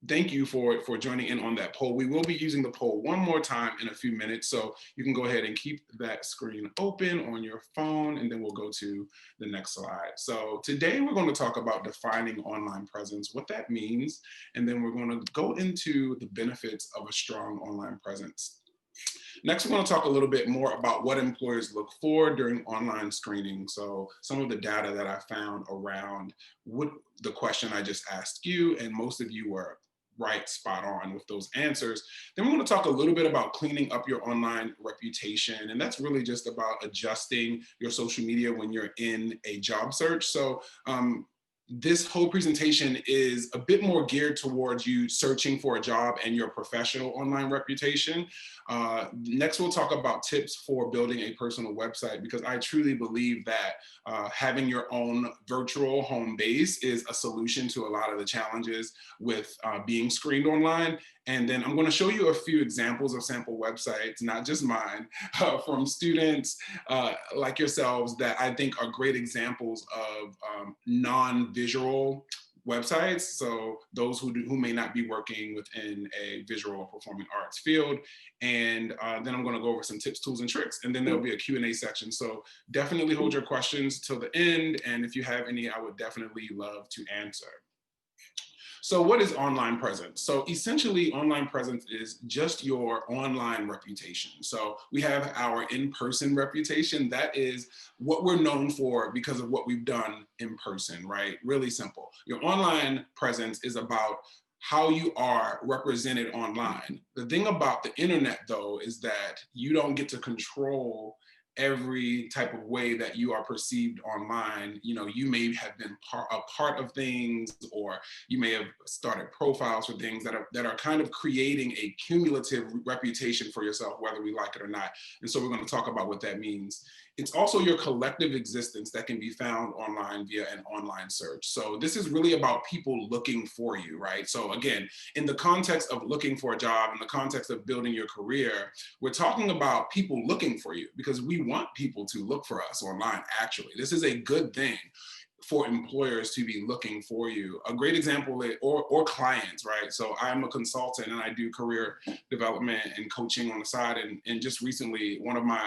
thank you for joining in on that poll. We will be using the poll one more time in a few minutes, so you can go ahead and keep that screen open on your phone, and then we'll go to the next slide. So today we're going to talk about defining online presence, what that means, and then we're going to go into the benefits of a strong online presence. Next, we're going to talk a little bit more about what employers look for during online screening. So some of the data that I found around the question I just asked you, and most of you were right, spot on with those answers. Then we're going to talk a little bit about cleaning up your online reputation. And that's really just about adjusting your social media when you're in a job search. So this whole presentation is a bit more geared towards you searching for a job and your professional online reputation. Next, we'll talk about tips for building a personal website, because I truly believe that having your own virtual home base is a solution to a lot of the challenges with being screened online. And then I'm going to show you a few examples of sample websites, not just mine, from students like yourselves that I think are great examples of non-visual websites. So those who may not be working within a visual or performing arts field. And then I'm going to go over some tips, tools, and tricks. And then there'll be a Q&A section. So definitely hold your questions till the end. And if you have any, I would definitely love to answer. So what is online presence? So essentially, online presence is just your online reputation. So we have our in-person reputation. That is what we're known for because of what we've done in person, right? Really simple. Your online presence is about how you are represented online. The thing about the internet, though, is that you don't get to control every type of way that you are perceived online. You know, you may have been a part of things, or you may have started profiles for things that are kind of creating a cumulative reputation for yourself, whether we like it or not. And so we're going to talk about what that means. It's also your collective existence that can be found online via an online search. So this is really about people looking for you, right? So again, in the context of looking for a job, in the context of building your career, we're talking about people looking for you, because we want people to look for us online. Actually, this is a good thing for employers to be looking for you. A great example, or clients, right? So I'm a consultant and I do career development and coaching on the side. And just recently, one of my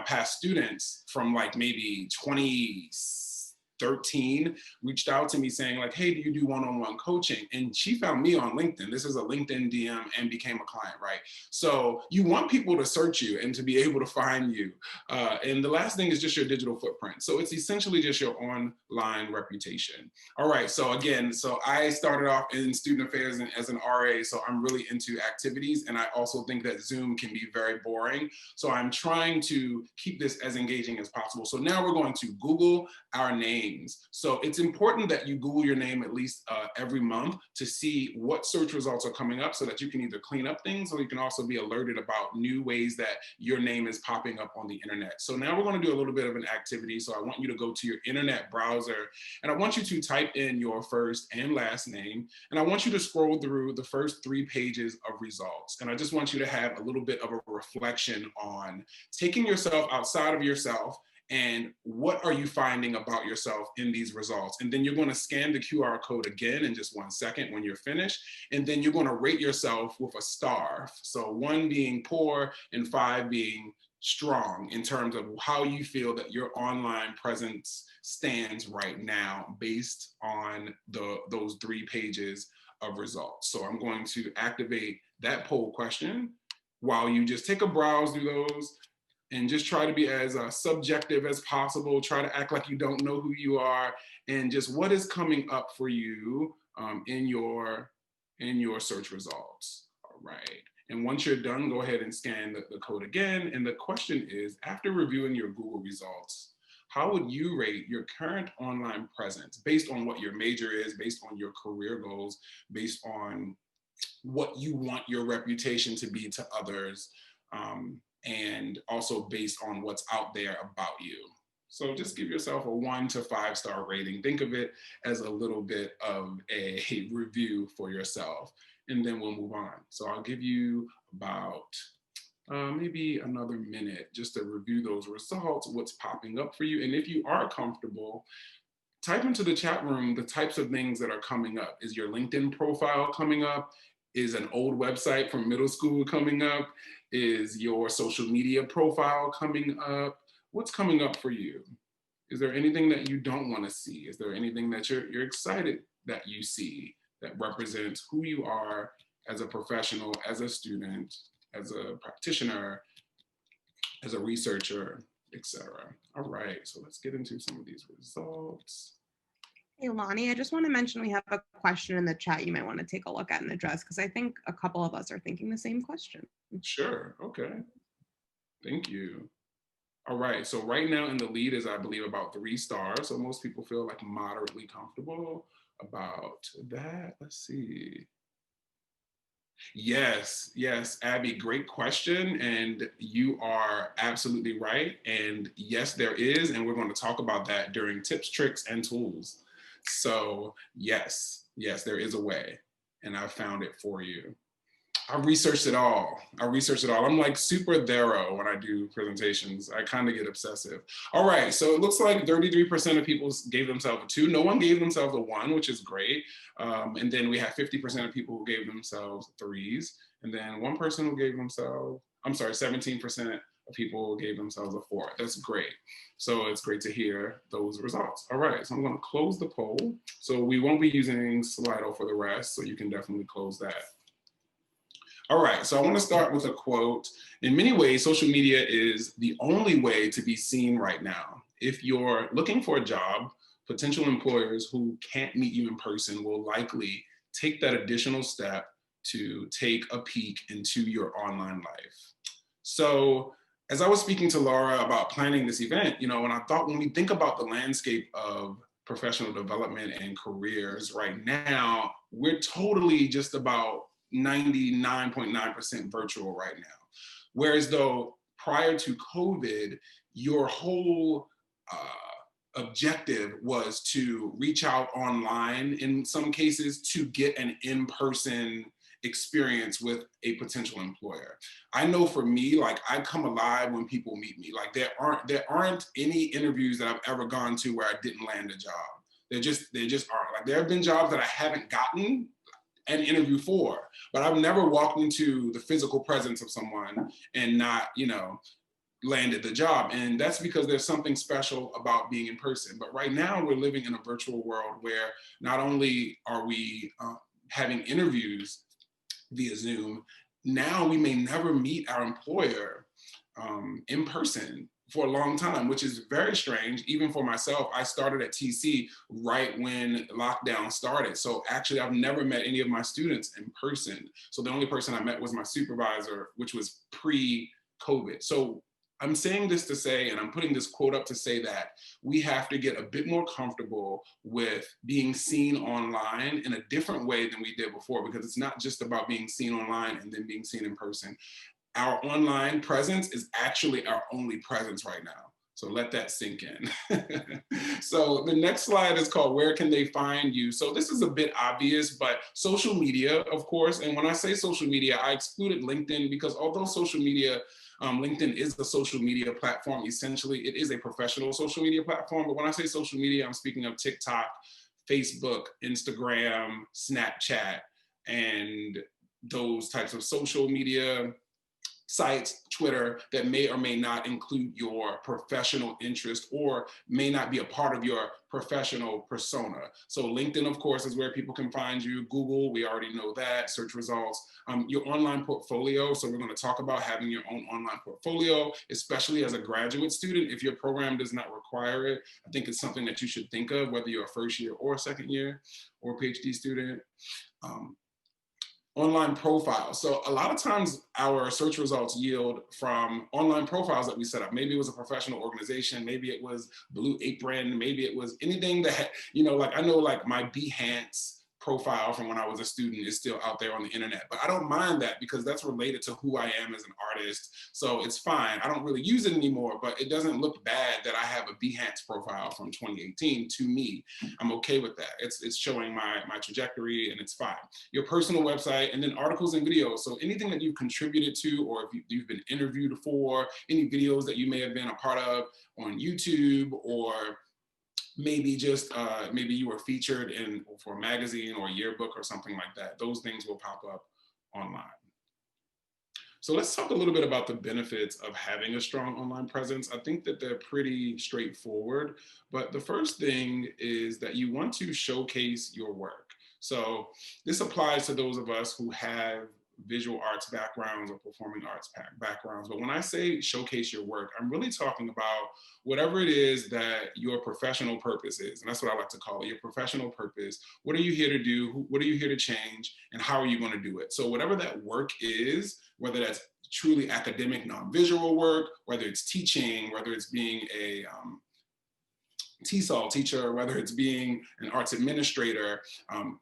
past students from like maybe 2013 reached out to me saying like, hey, do you do one-on-one coaching? And she found me on LinkedIn. This is a LinkedIn DM, and became a client, right? So you want people to search you and to be able to find you. And the last thing is just your digital footprint. So it's essentially just your online reputation. All right, so again, so I started off in student affairs and as an RA, so I'm really into activities, and I also think that Zoom can be very boring. So I'm trying to keep this as engaging as possible. So now we're going to Google our names. So it's important that you Google your name at least every month to see what search results are coming up, so that you can either clean up things, or you can also be alerted about new ways that your name is popping up on the internet. So now we're going to do a little bit of an activity. So I want you to go to your internet browser, and I want you to type in your first and last name, and I want you to scroll through the first 3 pages of results. And I just want you to have a little bit of a reflection on taking yourself outside of yourself, and what are you finding about yourself in these results? And then you're going to scan the QR code again in just 1 second when you're finished. And then you're going to rate yourself with a star. So 1 being poor and 5 being strong, in terms of how you feel that your online presence stands right now based on those 3 pages of results. So I'm going to activate that poll question while you just take a browse through those, and just try to be as subjective as possible. Try to act like you don't know who you are, and just what is coming up for you in your search results. All right. And once you're done, go ahead and scan the code again. And the question is, after reviewing your Google results, how would you rate your current online presence based on what your major is, based on your career goals, based on what you want your reputation to be to others, and also based on what's out there about you? So just give yourself a 1 to 5 star rating. Think of it as a little bit of a review for yourself, and then we'll move on. So I'll give you about maybe another minute just to review those results, what's popping up for you. And if you are comfortable, type into the chat room the types of things that are coming up. Is your LinkedIn profile coming up? Is an old website from middle school coming up? Is your social media profile coming up? What's coming up for you? Is there anything that you don't want to see? Is there anything that you're excited that you see that represents who you are as a professional, as a student, as a practitioner, as a researcher, etc.? All right, so let's get into some of these results. Hey, Lonnie, I just want to mention we have a question in the chat you might want to take a look at and address, because I think a couple of us are thinking the same question. Sure, okay. Thank you. All right, so right now in the lead is, I believe, about 3 stars. So most people feel like moderately comfortable about that. Let's see. Yes, yes, Abby, great question. And you are absolutely right. And yes, there is. And we're going to talk about that during tips, tricks, and tools. So yes, yes, there is a way. And I found it for you. I researched it all. I'm like super thorough when I do presentations. I kind of get obsessive. All right, so it looks like 33% of people gave themselves a 2. No one gave themselves a 1, which is great. And then we have 50% of people who gave themselves 3s. And then one person who gave themselves, 17% of people gave themselves a 4. That's great. So it's great to hear those results. All right, so I'm gonna close the poll. So we won't be using Slido for the rest, so you can definitely close that. All right, so I want to start with a quote. In many ways, social media is the only way to be seen right now. If you're looking for a job, potential employers who can't meet you in person will likely take that additional step to take a peek into your online life. So as I was speaking to Laura about planning this event, when we think about the landscape of professional development and careers right now, we're totally just about 99.9% virtual right now. Whereas though prior to COVID, your whole objective was to reach out online in some cases to get an in-person experience with a potential employer. I know for me, like I come alive when people meet me. Like there aren't any interviews that I've ever gone to where I didn't land a job. There just aren't. Like there have been jobs that I haven't gotten an interview for, but I've never walked into the physical presence of someone and not, landed the job. And that's because there's something special about being in person. But right now we're living in a virtual world where not only are we having interviews via Zoom, now we may never meet our employer in person for a long time, which is very strange. Even for myself, I started at TC right when lockdown started. So actually I've never met any of my students in person. So the only person I met was my supervisor, which was pre-COVID. So I'm saying this to say, and I'm putting this quote up to say that we have to get a bit more comfortable with being seen online in a different way than we did before, because it's not just about being seen online and then being seen in person. Our online presence is actually our only presence right now. So let that sink in. So the next slide is called Where Can They Find You? So this is a bit obvious, but social media, of course. And when I say social media, I excluded LinkedIn because although social media, LinkedIn is a social media platform, essentially, it is a professional social media platform. But when I say social media, I'm speaking of TikTok, Facebook, Instagram, Snapchat, and those types of social media sites, Twitter, that may or may not include your professional interest or may not be a part of your professional persona. So LinkedIn, of course, is where people can find you. Google, we already know that, search results. Your online portfolio, so we're going to talk about having your own online portfolio, especially as a graduate student. If your program does not require it, I think it's something that you should think of, whether you're a first year or a second year or a PhD student. Online profiles. So a lot of times our search results yield from online profiles that we set up. Maybe it was a professional organization, maybe it was Blue Apron, maybe it was anything that, like I know like my Behance profile from when I was a student is still out there on the internet, but I don't mind that because that's related to who I am as an artist. So it's fine. I don't really use it anymore, but it doesn't look bad that I have a Behance profile from 2018 to me. I'm okay with that. It's showing my trajectory and it's fine. Your personal website, and then articles and videos. So anything that you've contributed to, or if you've been interviewed for, any videos that you may have been a part of on YouTube or maybe just maybe you were featured in for a magazine or a yearbook or something like that. Those things will pop up online. So let's talk a little bit about the benefits of having a strong online presence. I think that they're pretty straightforward, but the first thing is that you want to showcase your work. So this applies to those of us who have visual arts backgrounds or performing arts backgrounds. But when I say showcase your work, I'm really talking about whatever it is that your professional purpose is. And that's what I like to call it, your professional purpose. What are you here to do? What are you here to change? And how are you going to do it? So whatever that work is, whether that's truly academic, non-visual work, whether it's teaching, whether it's being a TESOL teacher, whether it's being an arts administrator,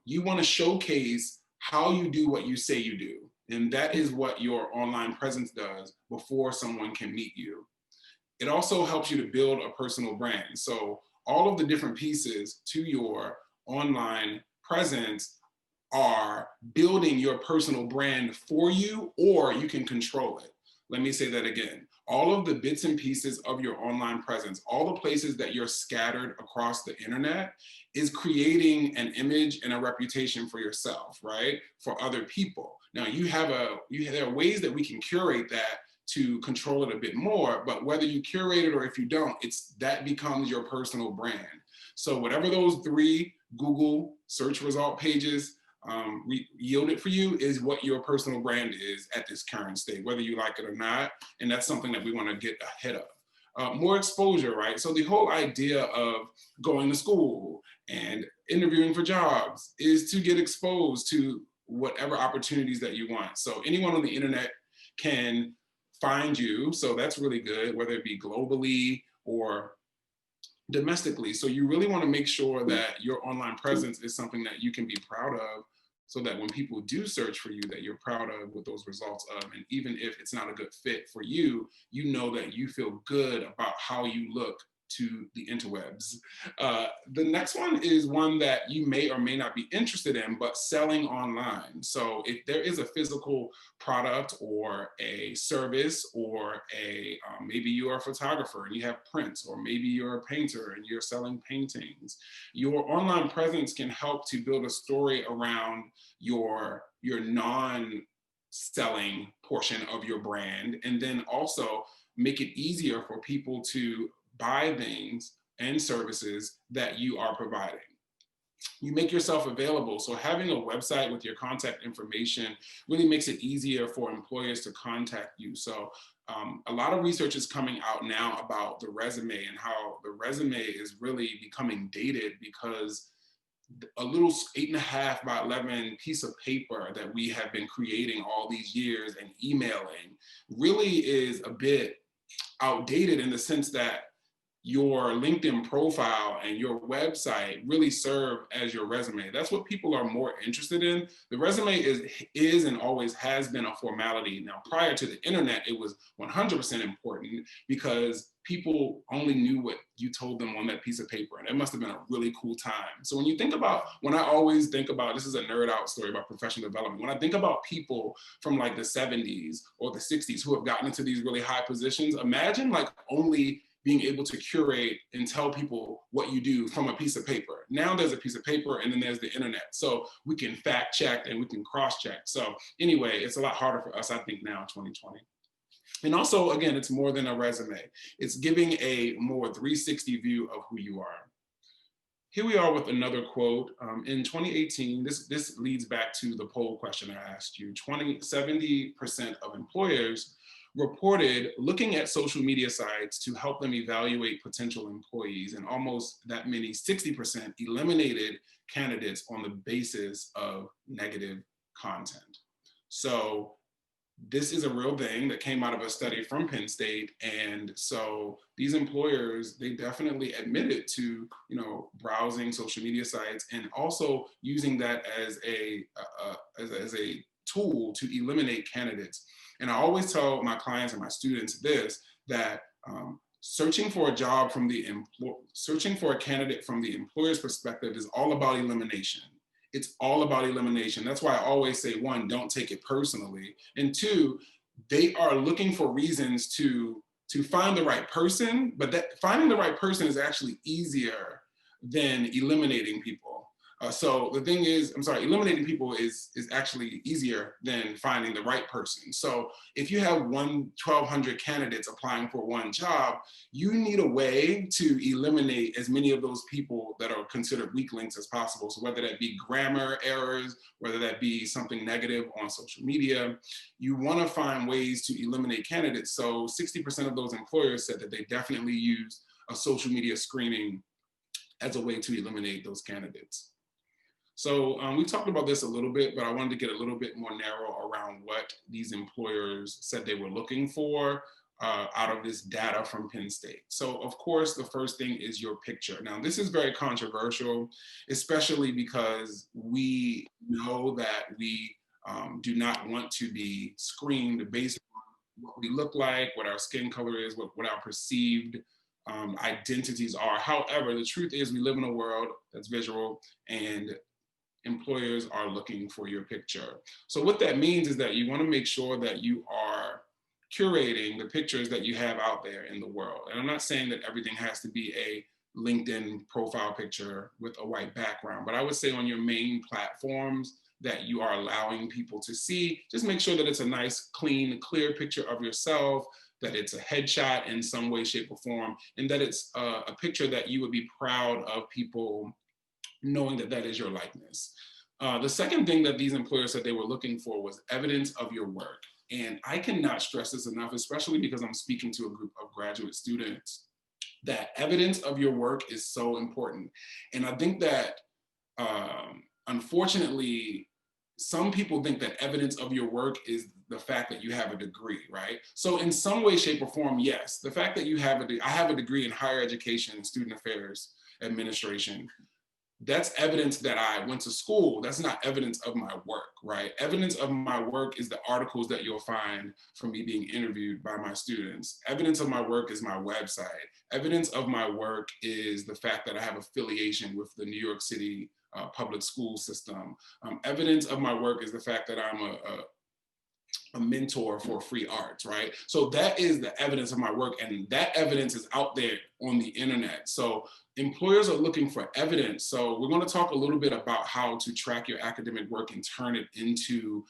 you want to showcase how you do what you say you do. And that is what your online presence does before someone can meet you. It also helps you to build a personal brand. So all of the different pieces to your online presence are building your personal brand for you, or you can control it. Let me say that again. All of the bits and pieces of your online presence, all the places that you're scattered across the internet, is creating an image and a reputation for yourself, right? For other people. Now there are ways that we can curate that to control it a bit more, but whether you curate it or if you don't, that becomes your personal brand. So whatever those 3 Google search result pages yielded for you is what your personal brand is at this current state, whether you like it or not. And that's something that we want to get ahead of. More exposure, right? So the whole idea of going to school and interviewing for jobs is to get exposed to whatever opportunities that you want. So anyone on the internet can find you. So that's really good, whether it be globally or domestically. So you really want to make sure that your online presence is something that you can be proud of, so that when people do search for you, that you're proud of what those results of. And even if it's not a good fit for you, you know that you feel good about how you look to the interwebs. The next one is one that you may or may not be interested in, but selling online. So if there is a physical product or a service, or maybe you're a photographer and you have prints, or maybe you're a painter and you're selling paintings, your online presence can help to build a story around your non-selling portion of your brand, and then also make it easier for people to buy things and services that you are providing. You make yourself available. So having a website with your contact information really makes it easier for employers to contact you. So a lot of research is coming out now about the resume and how the resume is really becoming dated, because a little 8.5 by 11 piece of paper that we have been creating all these years and emailing really is a bit outdated, in the sense that your LinkedIn profile and your website really serve as your resume. That's what people are more interested in. The resume is and always has been a formality. Now, prior to the internet, it was 100% important, because people only knew what you told them on that piece of paper. And it must have been a really cool time. So when I always think about, this is a nerd out story about professional development. When I think about people from like the 70s or the 60s who have gotten into these really high positions, imagine like only being able to curate and tell people what you do from a piece of paper. Now there's a piece of paper, and then there's the internet. So we can fact check and we can cross check. So anyway, it's a lot harder for us, I think, now in 2020. And also, again, it's more than a resume. It's giving a more 360 view of who you are. Here we are with another quote. In 2018, this leads back to the poll question I asked you. 70% of employers reported looking at social media sites to help them evaluate potential employees, and almost that many, 60%, eliminated candidates on the basis of negative content. So this is a real thing that came out of a study from Penn State. And so these employers, they definitely admitted to, browsing social media sites and also using that as a tool to eliminate candidates. And I always tell my clients and my students this, that searching for a candidate from the employer's perspective is all about elimination. It's all about elimination. That's why I always say, 1, don't take it personally. And 2, they are looking for reasons to find the right person, but that finding the right person is actually easier than eliminating people. So the thing is, eliminating people is actually easier than finding the right person. So if you have 1,200 candidates applying for one job, you need a way to eliminate as many of those people that are considered weak links as possible. So whether that be grammar errors, whether that be something negative on social media, you want to find ways to eliminate candidates. So 60% of those employers said that they definitely use a social media screening as a way to eliminate those candidates. So we talked about this a little bit, but I wanted to get a little bit more narrow around what these employers said they were looking for out of this data from Penn State. So of course, the first thing is your picture. Now, this is very controversial, especially because we know that we do not want to be screened based on what we look like, what our skin color is, what our perceived identities are. However, the truth is we live in a world that's visual, and employers are looking for your picture. So what that means is that you want to make sure that you are curating the pictures that you have out there in the world. And I'm not saying that everything has to be a LinkedIn profile picture with a white background, but I would say on your main platforms that you are allowing people to see, just make sure that it's a nice, clean, clear picture of yourself, that it's a headshot in some way, shape, or form, and that it's a picture that you would be proud of people knowing that that is your likeness. The second thing that these employers said they were looking for was evidence of your work. And I cannot stress this enough, especially because I'm speaking to a group of graduate students, that evidence of your work is so important. And I think that unfortunately, some people think that evidence of your work is the fact that you have a degree, right? So in some way, shape, or form, yes, the fact that you have I have a degree in higher education and student affairs administration, that's evidence that I went to school. That's not evidence of my work, right? Evidence of my work is the articles that you'll find from me being interviewed by my students. Evidence of my work is my website. Evidence of my work is the fact that I have affiliation with the New York City public school system. Evidence of my work is the fact that I'm a mentor for free arts, right? So that is the evidence of my work, and that evidence is out there on the internet. So employers are looking for evidence. So we're going to talk a little bit about how to track your academic work and turn it into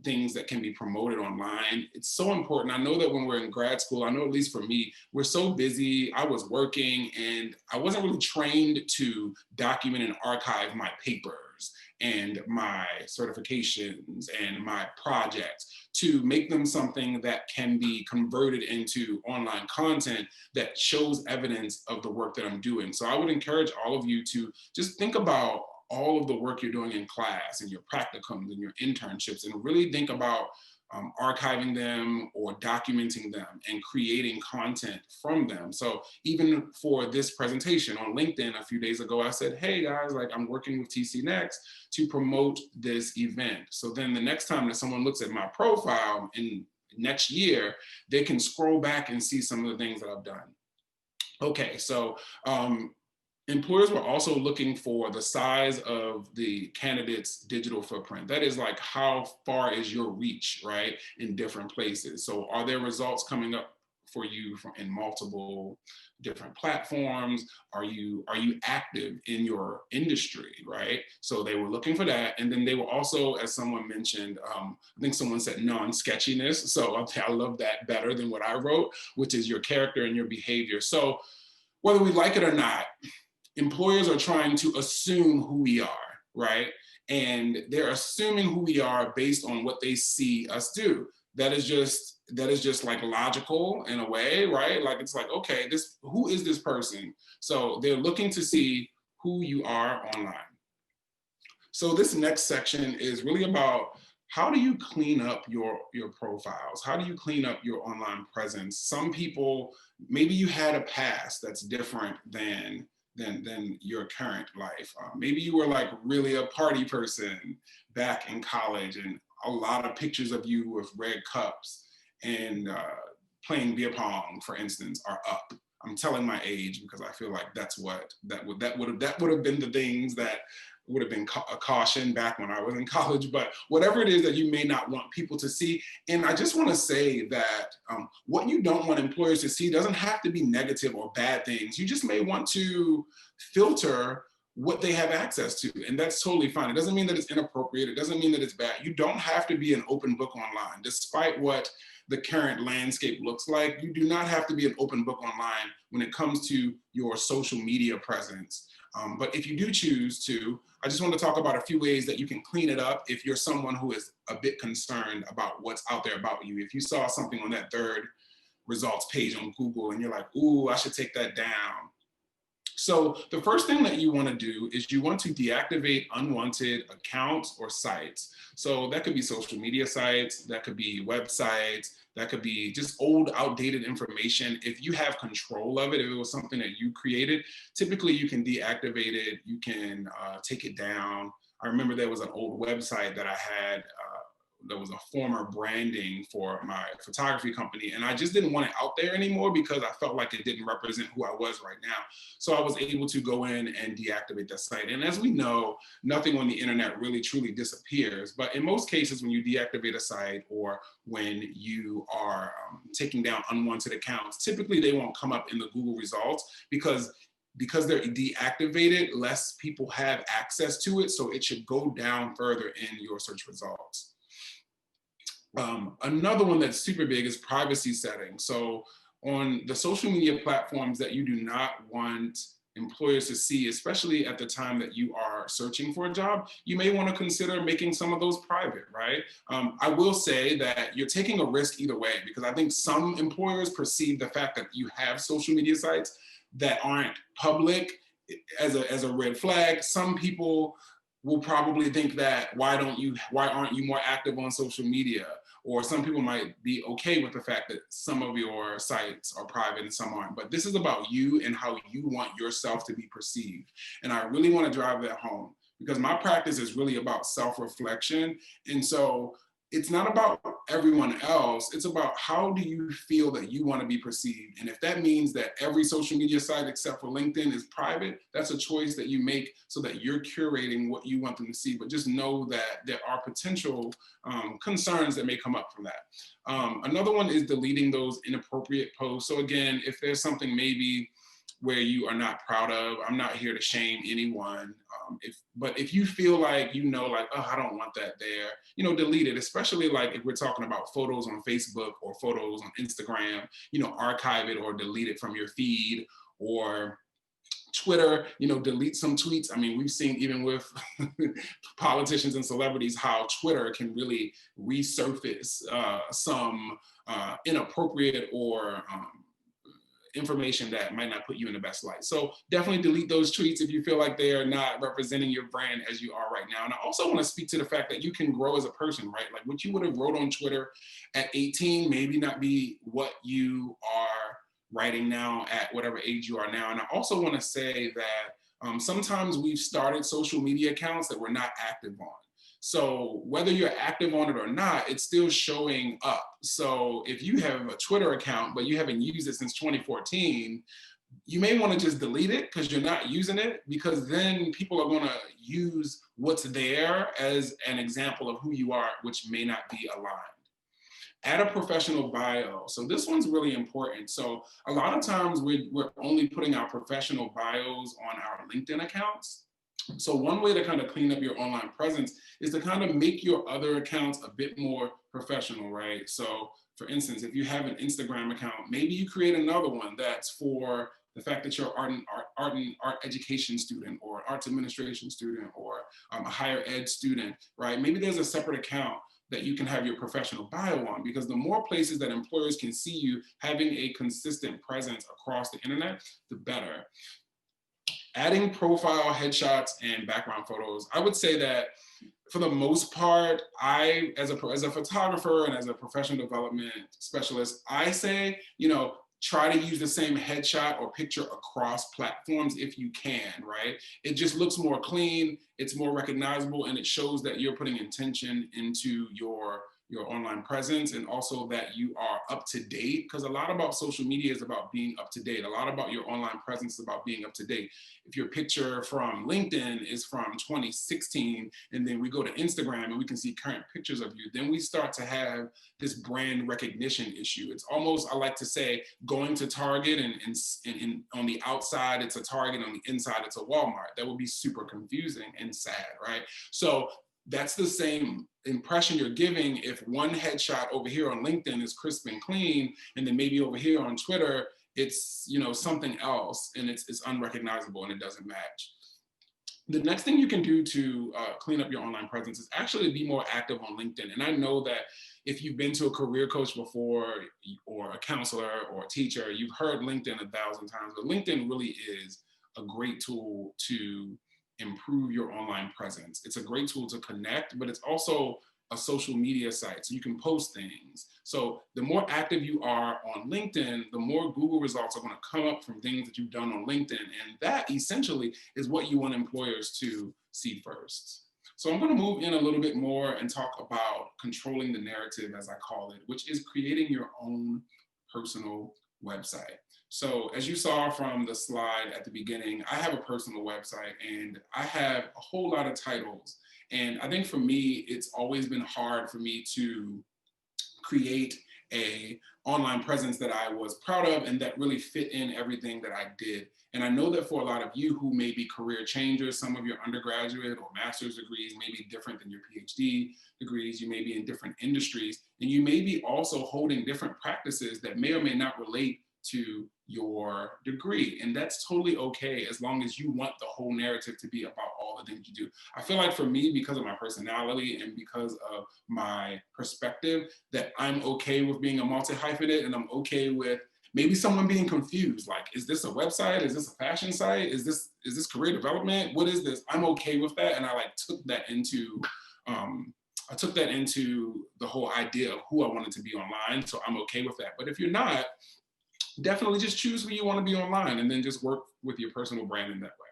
things that can be promoted online. It's so important. I know that when we're in grad school, I know at least for me, we're so busy. I was working and I wasn't really trained to document and archive my papers and my certifications and my projects to make them something that can be converted into online content that shows evidence of the work that I'm doing. So I would encourage all of you to just think about all of the work you're doing in class and your practicums and your internships, and really think about archiving them or documenting them and creating content from them. So even for this presentation on LinkedIn a few days ago, I said, hey guys, like I'm working with TC Next to promote this event. So then the next time that someone looks at my profile in next year, they can scroll back and see some of the things that I've done. Okay, so employers were also looking for the size of the candidate's digital footprint. That is like, how far is your reach, right, in different places? So are there results coming up for you in multiple different platforms? Are you active in your industry, right? So they were looking for that. And then they were also, as someone mentioned, I think someone said non-sketchiness. So I love that better than what I wrote, which is your character and your behavior. So whether we like it or not, employers are trying to assume who we are, right? And they're assuming who we are based on what they see us do. That is just like logical in a way, right? Like, it's like, okay, who is this person? So they're looking to see who you are online. So this next section is really about, how do you clean up your profiles? How do you clean up your online presence? Some people, maybe you had a past that's different than your current life. Maybe you were like really a party person back in college, and a lot of pictures of you with red cups and playing beer pong, for instance, are up. I'm telling my age because I feel like that would have been the things that would have been a caution back when I was in college, but whatever it is that you may not want people to see. And I just want to say that what you don't want employers to see doesn't have to be negative or bad things. You just may want to filter what they have access to, and that's totally fine. It doesn't mean that it's inappropriate. It doesn't mean that it's bad. You don't have to be an open book online, despite what the current landscape looks like. You do not have to be an open book online when it comes to your social media presence. But if you do choose to, I just want to talk about a few ways that you can clean it up if you're someone who is a bit concerned about what's out there about you. If you saw something on that third results page on Google and you're like, ooh, I should take that down. So the first thing that you want to do is you want to deactivate unwanted accounts or sites. So that could be social media sites, that could be websites, that could be just old, outdated information. If you have control of it, if it was something that you created, typically you can deactivate it, you can take it down. I remember there was an old website that I had that was a former branding for my photography company. And I just didn't want it out there anymore because I felt like it didn't represent who I was right now. So I was able to go in and deactivate that site. And as we know, nothing on the internet really truly disappears. But in most cases, when you deactivate a site or when you are taking down unwanted accounts, typically they won't come up in the Google results because they're deactivated, less people have access to it. So it should go down further in your search results. Another one that's super big is privacy settings. So on the social media platforms that you do not want employers to see, especially at the time that you are searching for a job, you may want to consider making some of those private, right? I will say that you're taking a risk either way, because I think some employers perceive the fact that you have social media sites that aren't public as a red flag. Some people will probably think that why aren't you more active on social media? Or some people might be okay with the fact that some of your sites are private and some aren't. But this is about you and how you want yourself to be perceived. And I really want to drive that home because my practice is really about self-reflection. And so it's not about everyone else. It's about how do you feel that you want to be perceived. And if that means that every social media site except for LinkedIn is private, that's a choice that you make so that you're curating what you want them to see. But just know that there are potential concerns that may come up from that. Another one is deleting those inappropriate posts. So again, if there's something maybe where you are not proud of, I'm not here to shame anyone. But if you feel like, oh, I don't want that there, delete it, especially like if we're talking about photos on Facebook or photos on Instagram, archive it or delete it from your feed, or Twitter, delete some tweets. I mean, we've seen even with politicians and celebrities how Twitter can really resurface some inappropriate or information that might not put you in the best light. So definitely delete those tweets if you feel like they are not representing your brand as you are right now. And I also want to speak to the fact that you can grow as a person, right? Like what you would have wrote on Twitter at 18 maybe not be what you are writing now at whatever age you are now. And I also want to say that sometimes we've started social media accounts that we're not active on. So whether you're active on it or not, it's still showing up. So if you have a Twitter account, but you haven't used it since 2014, you may want to just delete it because you're not using it, because then people are going to use what's there as an example of who you are, which may not be aligned. Add a professional bio. So this one's really important. So a lot of times we're only putting our professional bios on our LinkedIn accounts. So one way to kind of clean up your online presence is to kind of make your other accounts a bit more professional, right? So for instance, if you have an Instagram account, maybe you create another one that's for the fact that you're an art education student or arts administration student or a higher ed student, right? Maybe there's a separate account that you can have your professional bio on, because the more places that employers can see you having a consistent presence across the internet, the better. Adding profile headshots and background photos. I would say that for the most part, I, as a photographer and as a professional development specialist, I say, try to use the same headshot or picture across platforms if you can, right? It just looks more clean, it's more recognizable, and it shows that you're putting intention into your your online presence, and also that you are up to date, because a lot about social media is about being up to date. A lot about your online presence is about being up to date. If your picture from LinkedIn is from 2016, and then we go to Instagram and we can see current pictures of you, then we start to have this brand recognition issue. It's almost, I like to say, going to Target and on the outside it's a Target, on the inside it's a Walmart. That would be super confusing and sad, right? So that's the same impression you're giving if one headshot over here on LinkedIn is crisp and clean, and then maybe over here on Twitter it's, you know, something else, and it's unrecognizable and it doesn't match. The next thing you can do to clean up your online presence is actually be more active on LinkedIn. And I know that if you've been to a career coach before, or a counselor or a teacher, you've heard LinkedIn 1,000 times, but LinkedIn really is a great tool to improve your online presence. It's a great tool to connect, but it's also a social media site, so you can post things. So the more active you are on LinkedIn, the more Google results are going to come up from things that you've done on LinkedIn. And that essentially is what you want employers to see first. So I'm going to move in a little bit more and talk about controlling the narrative, as I call it, which is creating your own personal website. So as you saw from the slide at the beginning, I have a personal website and I have a whole lot of titles. And I think for me, it's always been hard for me to create a online presence that I was proud of and that really fit in everything that I did. And I know that for a lot of you who may be career changers, some of your undergraduate or master's degrees may be different than your PhD degrees. You may be in different industries, and you may be also holding different practices that may or may not relate to your degree. And that's totally okay, as long as you want the whole narrative to be about all the things you do. I feel like for me, because of my personality and because of my perspective, that I'm okay with being a multi-hyphenate, and I'm okay with maybe someone being confused, like, is this a website? Is this a fashion site? Is this career development? What is this? I'm okay with that. And I took that into the whole idea of who I wanted to be online. So I'm okay with that. But if you're not, definitely just choose who you want to be online and then just work with your personal brand in that way.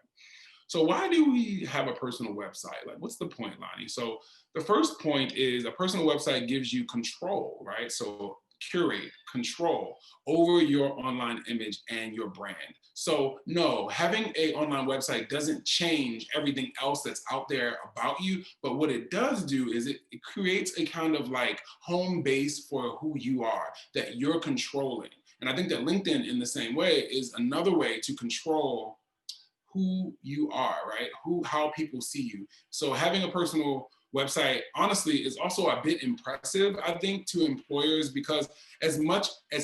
So why do we have a personal website? Like, what's the point, Lonnie? So the first point is a personal website gives you control, right? So curate, control over your online image and your brand. So no, having an online website doesn't change everything else that's out there about you, but what it does do is it creates a kind of like home base for who you are, that you're controlling. And I think that LinkedIn, in the same way, is another way to control who you are, right? How people see you. So having a personal website, honestly, is also a bit impressive, I think, to employers, because as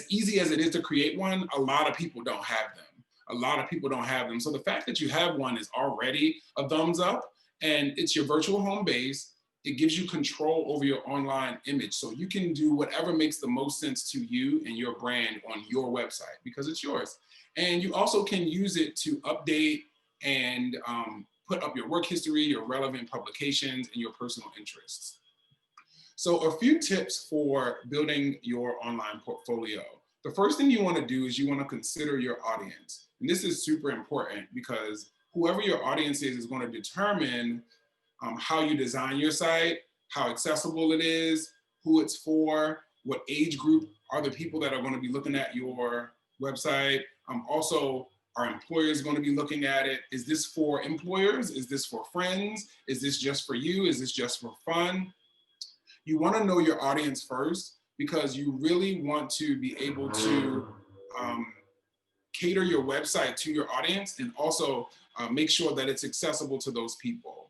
easy as it is to create one, a lot of people don't have them. A lot of people don't have them. So the fact that you have one is already a thumbs up, and it's your virtual home base. It gives you control over your online image. So you can do whatever makes the most sense to you and your brand on your website, because it's yours. And you also can use it to update and put up your work history, your relevant publications, and your personal interests. So a few tips for building your online portfolio. The first thing you want to do is you want to consider your audience. And this is super important, because whoever your audience is going to determine how you design your site, how accessible it is, who it's for, what age group are the people that are going to be looking at your website. Also, are employers going to be looking at it? Is this for employers? Is this for friends? Is this just for you? Is this just for fun? You want to know your audience first, because you really want to be able to cater your website to your audience, and also make sure that it's accessible to those people.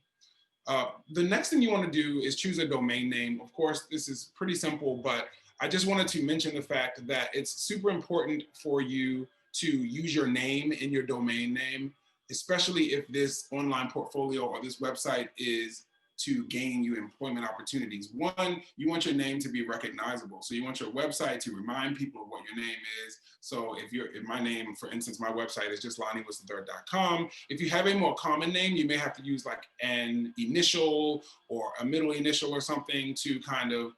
The next thing you want to do is choose a domain name. Of course, this is pretty simple, but I just wanted to mention the fact that it's super important for you to use your name in your domain name, especially if this online portfolio or this website is to gain you employment opportunities. One, you want your name to be recognizable. So you want your website to remind people of what your name is. So if my name, for instance, my website is just lonniewastthethird.com. If you have a more common name, you may have to use like an initial or a middle initial or something to kind of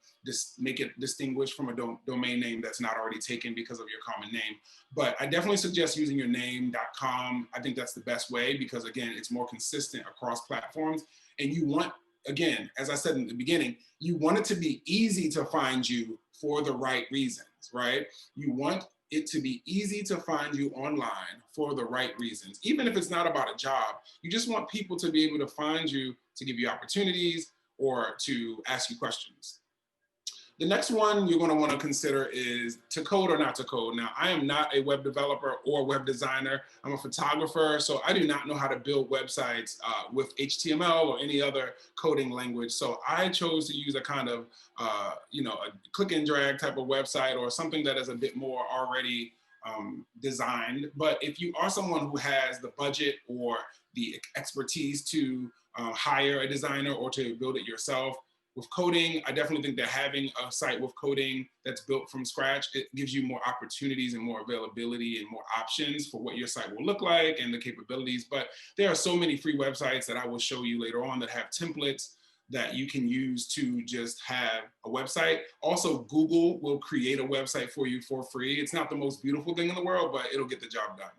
make it distinguished from a domain name that's not already taken because of your common name. But I definitely suggest using your name.com. I think that's the best way, because again, it's more consistent across platforms. And you want again, as I said in the beginning, you want it to be easy to find you for the right reasons, right? You want it to be easy to find you online for the right reasons. Even if it's not about a job, you just want people to be able to find you to give you opportunities or to ask you questions. The next one you're going to want to consider is to code or not to code. Now, I am not a web developer or web designer. I'm a photographer, so I do not know how to build websites with HTML or any other coding language. So I chose to use a kind of, a click and drag type of website or something that is a bit more already designed. But if you are someone who has the budget or the expertise to hire a designer or to build it yourself, with coding, I definitely think that having a site with coding that's built from scratch, it gives you more opportunities and more availability and more options for what your site will look like and the capabilities. But there are so many free websites that I will show you later on that have templates that you can use to just have a website. Also, Google will create a website for you for free. It's not the most beautiful thing in the world, but it'll get the job done.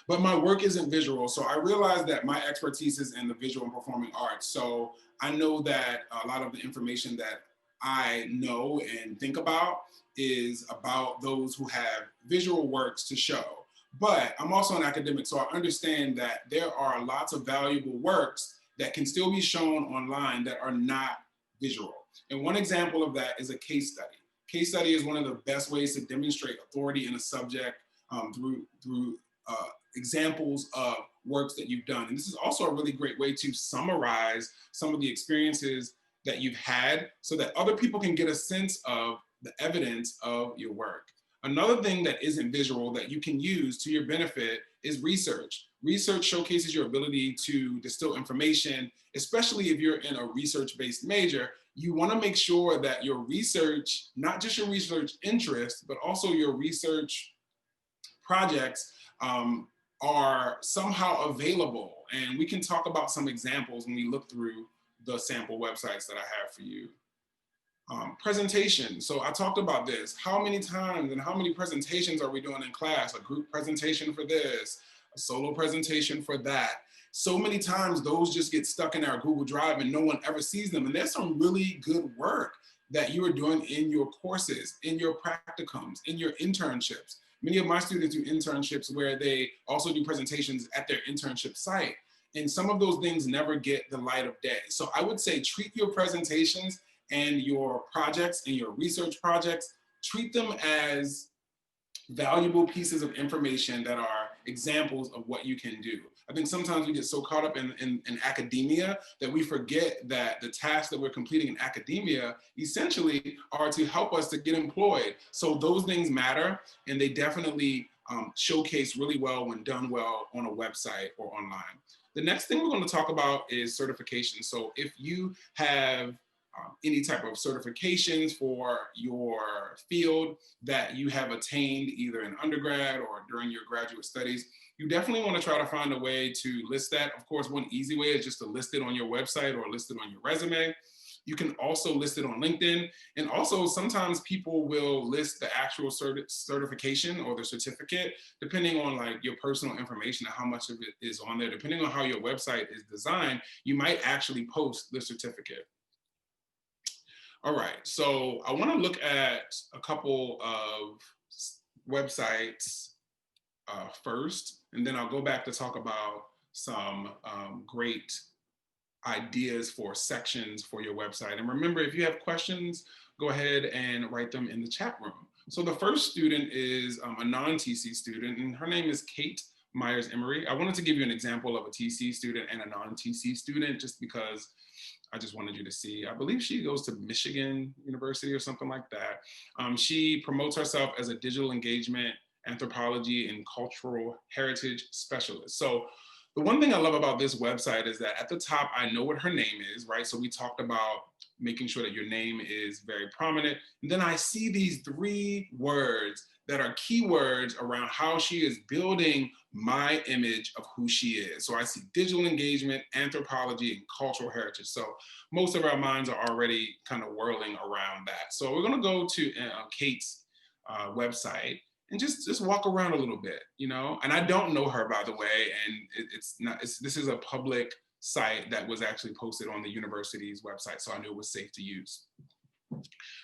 But my work isn't visual. So I realized that my expertise is in the visual and performing arts. So I know that a lot of the information that I know and think about is about those who have visual works to show. But I'm also an academic, so I understand that there are lots of valuable works that can still be shown online that are not visual. And one example of that is a case study. Case study is one of the best ways to demonstrate authority in a subject through examples of works that you've done. And this is also a really great way to summarize some of the experiences that you've had so that other people can get a sense of the evidence of your work. Another thing that isn't visual that you can use to your benefit is research. Research showcases your ability to distill information, especially if you're in a research-based major. You want to make sure that your research, not just your research interests, but also your research projects are somehow available. And we can talk about some examples when we look through the sample websites that I have for you. Presentation. So I talked about this. How many times and how many presentations are we doing in class? A group presentation for this, a solo presentation for that. So many times those just get stuck in our Google Drive and no one ever sees them. And there's some really good work that you are doing in your courses, in your practicums, in your internships. Many of my students do internships where they also do presentations at their internship site. And some of those things never get the light of day. So I would say treat your presentations and your projects and your research projects, treat them as valuable pieces of information that are examples of what you can do. I think sometimes we get so caught up in academia that we forget that the tasks that we're completing in academia essentially are to help us to get employed. So those things matter, and they definitely showcase really well when done well on a website or online. The next thing we're going to talk about is certification. So if you have any type of certifications for your field that you have attained either in undergrad or during your graduate studies, you definitely want to try to find a way to list that. Of course, one easy way is just to list it on your website or list it on your resume. You can also list it on LinkedIn. And also sometimes people will list the actual certification or the certificate, depending on like your personal information and how much of it is on there. Depending on how your website is designed, you might actually post the certificate. All right, so I want to look at a couple of websites first, and then I'll go back to talk about some great ideas for sections for your website. And remember, if you have questions, go ahead and write them in the chat room. So the first student is a non-TC student, and her name is Kate Myers-Emery. I wanted to give you an example of a TC student and a non-TC student just because I just wanted you to see. I believe she goes to Michigan University or something like that. She promotes herself as a digital engagement, anthropology, and cultural heritage specialist. So the one thing I love about this website is that at the top, I know what her name is, right? So we talked about making sure that your name is very prominent. And then I see these 3 words that are keywords around how she is building my image of who she is. So I see digital engagement, anthropology, and cultural heritage. So most of our minds are already kind of whirling around that. So we're gonna go to Kate's website and just walk around a little bit, you know? And I don't know her, by the way, and this is a public site that was actually posted on the university's website, so I knew it was safe to use.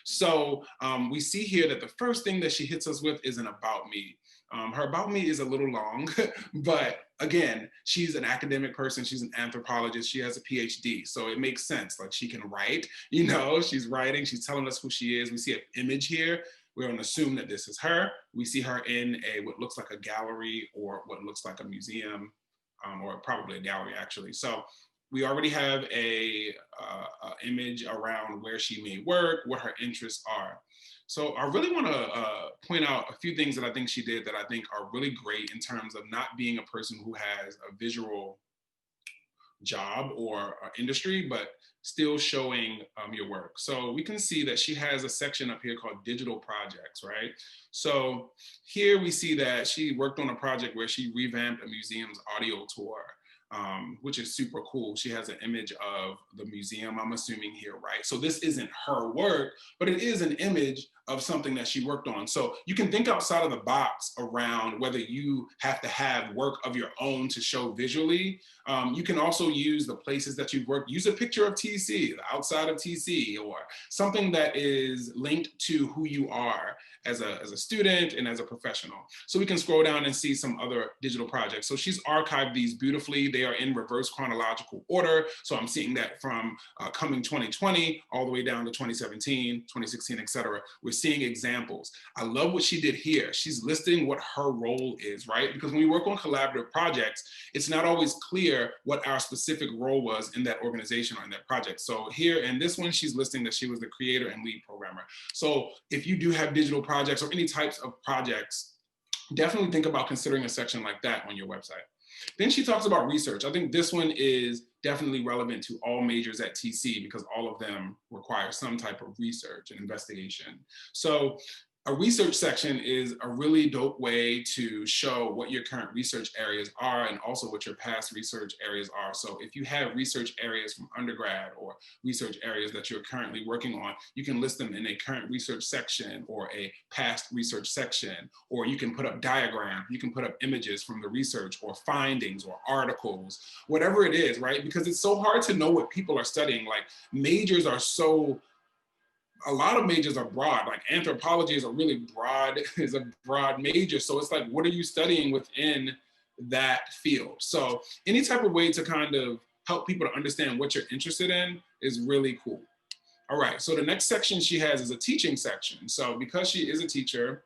So we see here that the first thing that she hits us with is an about me. Her about me is a little long, but again, she's an academic person. She's an anthropologist. She has a PhD, so it makes sense. Like, she can write, you know, she's writing, she's telling us who she is. We see an image here. We're going to assume that this is her. We see her in what looks like a gallery or what looks like a museum, or probably a gallery actually. So we already have a image around where she may work, what her interests are. So I really want to point out a few things that I think she did that I think are really great in terms of not being a person who has a visual job or industry, but still showing your work. So we can see that she has a section up here called digital projects, right? So here we see that she worked on a project where she revamped a museum's audio tour, which is super cool. She has an image of the museum, I'm assuming here, right? So this isn't her work, but it is an image of something that she worked on. So you can think outside of the box around whether you have to have work of your own to show visually. You can also use the places that you've worked. Use a picture of TC, the outside of TC, or something that is linked to who you are as a student and as a professional. So we can scroll down and see some other digital projects. So she's archived these beautifully. They are in reverse chronological order. So I'm seeing that from coming 2020 all the way down to 2017, 2016, et cetera. We're seeing examples. I love what she did here. She's listing what her role is, right? Because when we work on collaborative projects, it's not always clear what our specific role was in that organization or in that project. So here in this one, she's listing that she was the creator and lead programmer. So if you do have digital projects or any types of projects, definitely think about considering a section like that on your website. Then she talks about research. I think this one is definitely relevant to all majors at TC because all of them require some type of research and investigation. So a research section is a really dope way to show what your current research areas are and also what your past research areas are. So if you have research areas from undergrad or research areas that you're currently working on, you can list them in a current research section or a past research section, or you can put up diagrams, you can put up images from the research or findings or articles, whatever it is, right? Because it's so hard to know what people are studying. Like, majors are so, a lot of majors are broad. Like, anthropology is a really broad, is a broad major. So it's like, what are you studying within that field? So any type of way to kind of help people to understand what you're interested in is really cool. All right, so the next section she has is a teaching section. So because she is a teacher,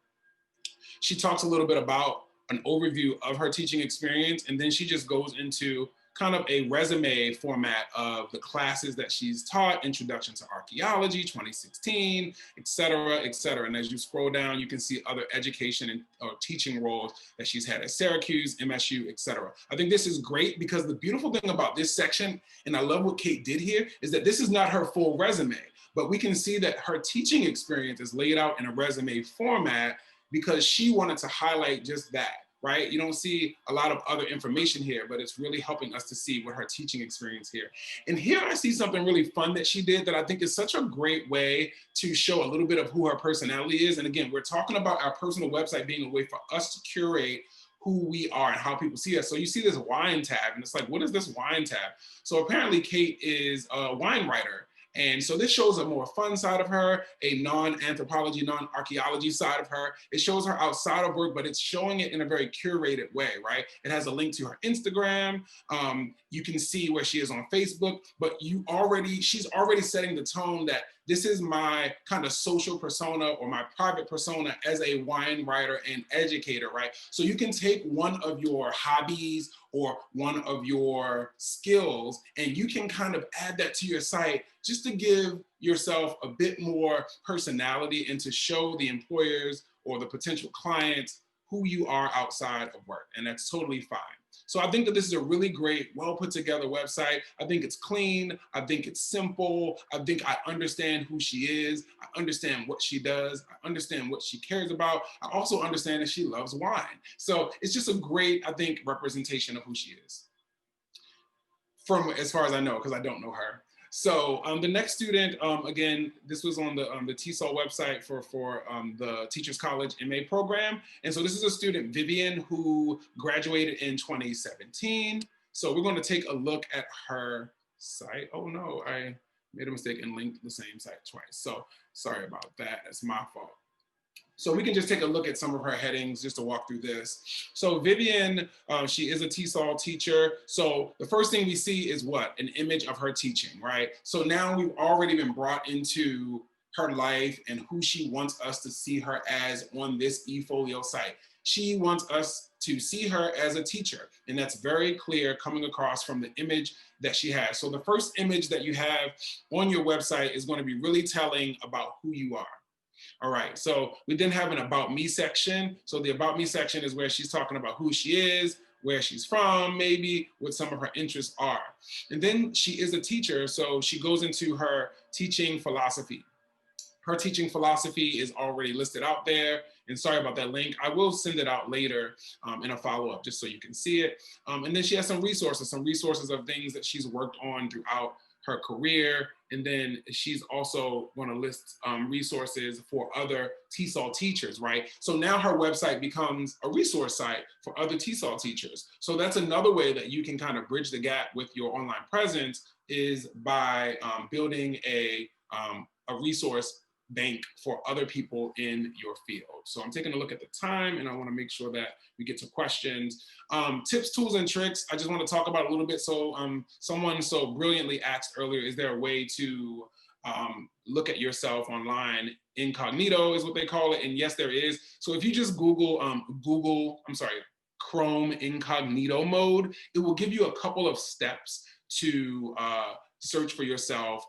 she talks a little bit about an overview of her teaching experience, and then she just goes into kind of a resume format of the classes that she's taught: Introduction to Archaeology, 2016, et cetera, et cetera. And as you scroll down, you can see other education and or teaching roles that she's had at Syracuse, MSU, et cetera. I think this is great because the beautiful thing about this section, and I love what Kate did here, is that this is not her full resume, but we can see that her teaching experience is laid out in a resume format because she wanted to highlight just that. Right? You don't see a lot of other information here, but it's really helping us to see what her teaching experience here. And here I see something really fun that she did that I think is such a great way to show a little bit of who her personality is. And again, we're talking about our personal website being a way for us to curate who we are and how people see us. So you see this wine tab, and it's like, what is this wine tab? So apparently Kate is a wine writer. And so this shows a more fun side of her, a non-anthropology, non-archaeology side of her. It shows her outside of work, but it's showing it in a very curated way, right? It has a link to her Instagram. You can see where she is on Facebook, but she's already setting the tone that this is my kind of social persona or my private persona as a wine writer and educator, right? So you can take one of your hobbies or one of your skills and you can kind of add that to your site just to give yourself a bit more personality and to show the employers or the potential clients who you are outside of work. And that's totally fine. So I think that this is a really great, well put together website. I think it's clean. I think it's simple. I think I understand who she is. I understand what she does. I understand what she cares about. I also understand that she loves wine. So it's just a great, I think, representation of who she is. From as far as I know, because I don't know her. So the next student, again, this was on the TESOL website for the Teachers College MA program. And so this is a student, Vivian, who graduated in 2017. So we're going to take a look at her site. Oh no, I made a mistake and linked the same site twice. So sorry about that. It's my fault. So we can just take a look at some of her headings just to walk through this. So Vivian, she is a TESOL teacher. So the first thing we see is what? An image of her teaching, right? So now we've already been brought into her life and who she wants us to see her as on this eFolio site. She wants us to see her as a teacher, and that's very clear coming across from the image that she has. So the first image that you have on your website is going to be really telling about who you are. All right, so we then have an About Me section. So the About Me section is where she's talking about who she is, where she's from, maybe what some of her interests are. And then she is a teacher, so she goes into her teaching philosophy. Her teaching philosophy is already listed out there. And sorry about that link. I will send it out later in a follow-up just so you can see it. And then she has some resources of things that she's worked on throughout her career. And then she's also going to list resources for other TESOL teachers, right? So now her website becomes a resource site for other TESOL teachers. So that's another way that you can kind of bridge the gap with your online presence is by building a resource bank for other people in your field. So I'm taking a look at the time and I want to make sure that we get to questions. Tips, tools, and tricks. I just want to talk about a little bit. So someone so brilliantly asked earlier, is there a way to look at yourself online? Incognito is what they call it. And yes, there is. So if you just Google, Chrome incognito mode, it will give you a couple of steps to search for yourself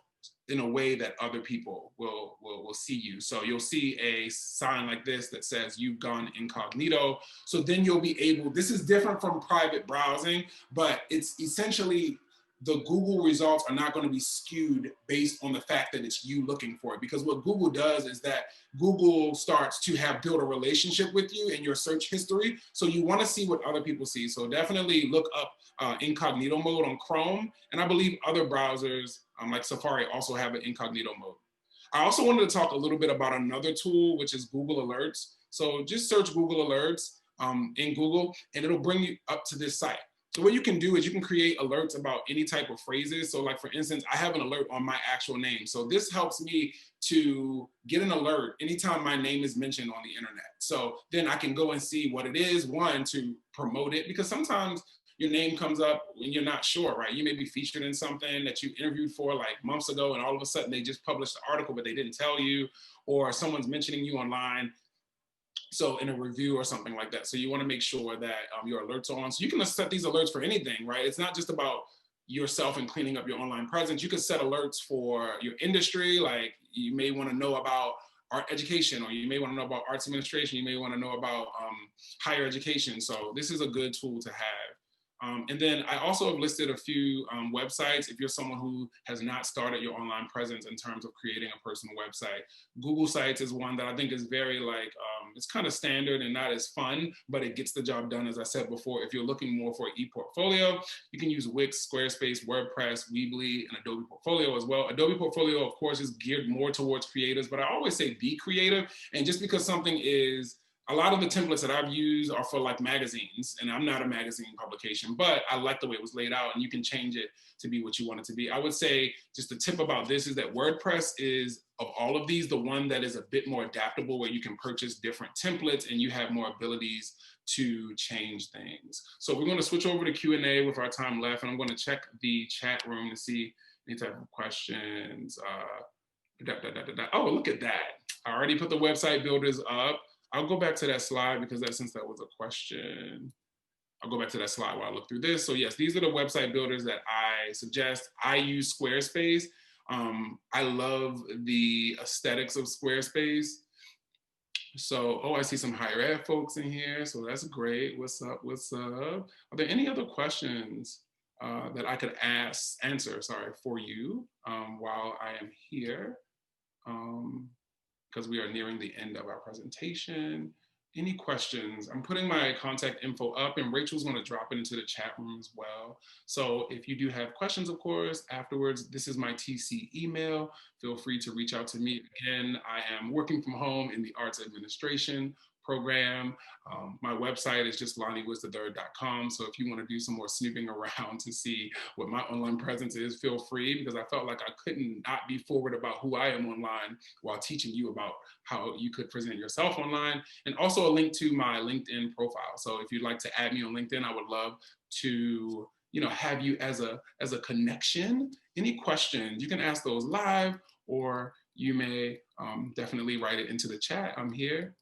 in a way that other people will see you. So you'll see a sign like this that says you've gone incognito. So then you'll be able, this is different from private browsing, but it's essentially the Google results are not going to be skewed based on the fact that it's you looking for it. Because what Google does is that Google starts to build a relationship with you in your search history. So you want to see what other people see. So definitely look up incognito mode on Chrome. And I believe other browsers like Safari also have an incognito mode. I also wanted to talk a little bit about another tool, which is Google Alerts. So just search Google Alerts in Google and it'll bring you up to this site. So what you can do is you can create alerts about any type of phrases. So like, for instance, I have an alert on my actual name. So this helps me to get an alert anytime my name is mentioned on the internet. So then I can go and see what it is, one, to promote it, because sometimes your name comes up when you're not sure, right? You may be featured in something that you interviewed for like months ago, and all of a sudden they just published the article, but they didn't tell you, or someone's mentioning you online. So in a review or something like that. So you want to make sure that your alerts are on. So you can set these alerts for anything, right? It's not just about yourself and cleaning up your online presence. You can set alerts for your industry. Like you may want to know about art education, or you may want to know about arts administration. You may want to know about higher education. So this is a good tool to have. And then I also have listed a few websites if you're someone who has not started your online presence in terms of creating a personal website. Google Sites is one that I think is very it's kind of standard and not as fun, but it gets the job done. As I said before, if you're looking more for e-portfolio, you can use Wix, Squarespace, WordPress, Weebly, and Adobe Portfolio as well. Adobe Portfolio, of course, is geared more towards creators, but I always say be creative. And just because something is, a lot of the templates that I've used are for like magazines, and I'm not a magazine publication, but I like the way it was laid out, and you can change it to be what you want it to be. I would say just the tip about this is that WordPress is, of all of these, the one that is a bit more adaptable, where you can purchase different templates and you have more abilities to change things. So we're going to switch over to Q&A with our time left, and I'm going to check the chat room to see any type of questions. Oh, look at that. I already put the website builders up. I'll go back to that slide because since that was a question, I'll go back to that slide while I look through this. So yes, these are the website builders that I suggest. I use Squarespace. I love the aesthetics of Squarespace. So, oh, I see some higher ed folks in here. So that's great. What's up? What's up? Are there any other questions that I could answer for you while I am here? Because we are nearing the end of our presentation. Any questions? I'm putting my contact info up, and Rachel's going to drop it into the chat room as well. So if you do have questions, of course, afterwards, this is my TC email. Feel free to reach out to me. Again, I am working from home in the arts administration program. My website is just lonniewoods3rd.com. So if you want to do some more snooping around to see what my online presence is, feel free, because I felt like I couldn't not be forward about who I am online while teaching you about how you could present yourself online. And also a link to my LinkedIn profile. So if you'd like to add me on LinkedIn, I would love to have you as a connection. Any questions, you can ask those live, or you may definitely write it into the chat. I'm here.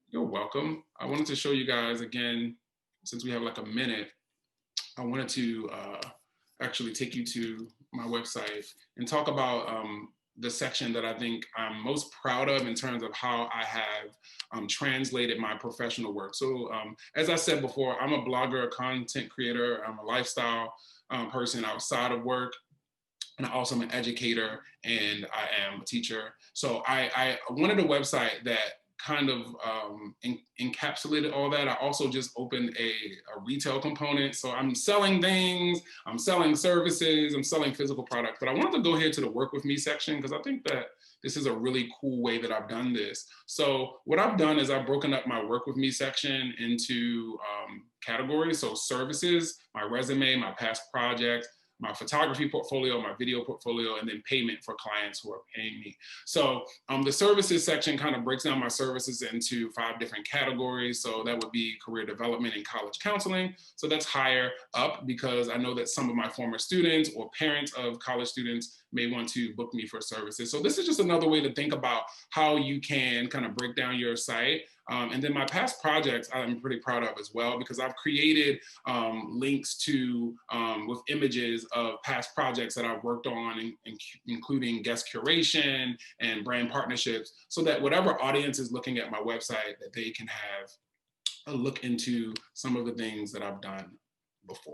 You're welcome. I wanted to show you guys again, since we have like a minute, I wanted to actually take you to my website and talk about the section that I think I'm most proud of in terms of how I have translated my professional work. So as I said before, I'm a blogger, a content creator, I'm a lifestyle person outside of work. And I also am an educator and I am a teacher. So I wanted a website that kind of encapsulated all that. I also just opened a retail component. So I'm selling things, I'm selling services, I'm selling physical products, but I wanted to go ahead to the work with me section because I think that this is a really cool way that I've done this. So what I've done is I've broken up my work with me section into categories. So services, my resume, my past projects, my photography portfolio, my video portfolio, and then payment for clients who are paying me. So the services section kind of breaks down my services into 5 different categories. So that would be career development and college counseling. So that's higher up because I know that some of my former students or parents of college students may want to book me for services. So this is just another way to think about how you can kind of break down your site. And then my past projects I'm pretty proud of as well, because I've created links to with images of past projects that I've worked on, including guest curation and brand partnerships, so that whatever audience is looking at my website, that they can have a look into some of the things that I've done before.